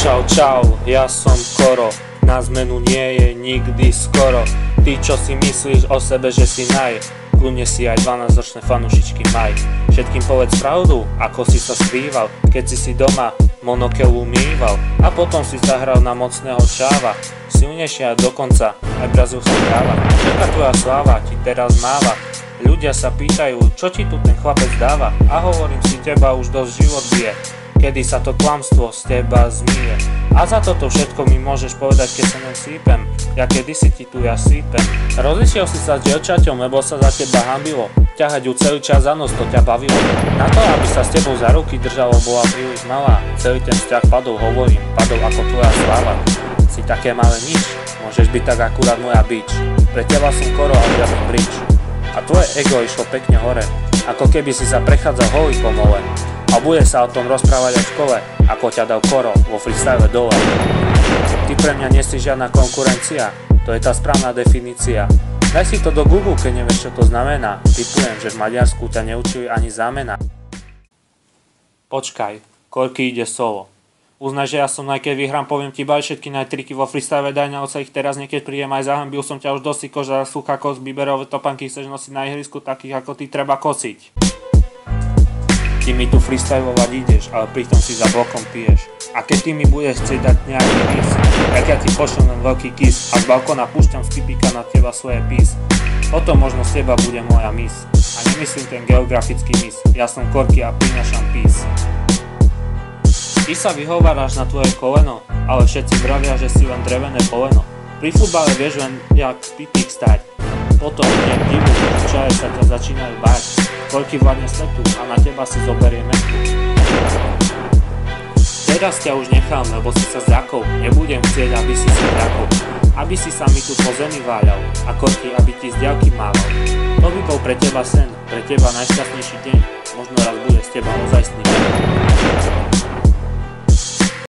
Čau, čau, ja som Koro, na zmenu nie je nikdy skoro. Ty, čo si myslíš o sebe, že si kľudne si aj 12-ročné fanušičky maj. Všetkým povedz pravdu, ako si sa skrýval, keď si doma monokel umýval a potom si zahral na mocného čáva. Silnejšia dokonca aj brazilská káva. Taká tvoja sláva ti teraz máva. Ľudia sa pýtajú, čo ti tu ten chlapec dáva, a hovorím si, teba už dosť život bije, kedy sa to klamstvo z teba zmije. A za toto všetko mi môžeš povedať, keď sa len sípem, ja kedysi ti tu ja sípem. Rozišiel si sa s dievčaťom, lebo sa za teba hanbilo, ťahať ju celý čas za nos, to ťa bavilo. Na to, aby sa s tebou za ruky držalo, bola príliš malá. Celý ten vzťah padol, hovorím, padol ako tvoja sláva. Si také malé nič, môžeš byť tak akurát moja bič. Pre teba som Koro a žiadny bridge. A tvoje ego išlo pekne hore, ako keby si sa prechádzal holý po mole. A bude sa o tom rozprávať aj v škole, ako ťa dal Koro vo freestyle dole. Ty pre mňa nie si žiadna konkurencia, to je tá správna definícia. Daj si to do Google, keď nevieš, čo to znamená. Tipujem, že v Maďarsku ťa neučili ani zámena. Počkaj, Korky ide solo. Uznaj, že ja som keď vyhrám, poviem ti baj všetky najtriky vo freestyle, daj na oca ich teraz, niekedy príjem aj zahambil som ťa už dosť, koža, suchá kosť, biberové topanky chceš nosiť na ihrisku, takých ako ty treba kosiť. Ty mi tu freestylovať ideš, ale pritom si za blokom piješ. A keď ty mi budeš chcieť dať nejaký dis, tak ja ti pošlem len veľký kiss a z balkóna púšťam z typika na teba svoje pís. Potom možno z teba bude moja miss. A nemyslím ten geografický miss, ja som Korky a prinášam peace. Ty sa vyhováraš na tvoje koleno, ale všetci vravia, že si len drevené poleno. Pri futbale vieš len jak pipík stať, potom nie divu, čo aj sa ťa začínajú báť. Korky vládne svetu a na teba si zoberie metu. Teraz ťa už nechám, lebo si sa zľakol, nebudem chcieť, aby si si ďakol. Aby si sa mi tu po zemi váľal a Korky, aby ti z diaľky mával. To by bol pre teba sen, pre teba najšťastnejší deň, možno raz bude z teba ozajstný deň.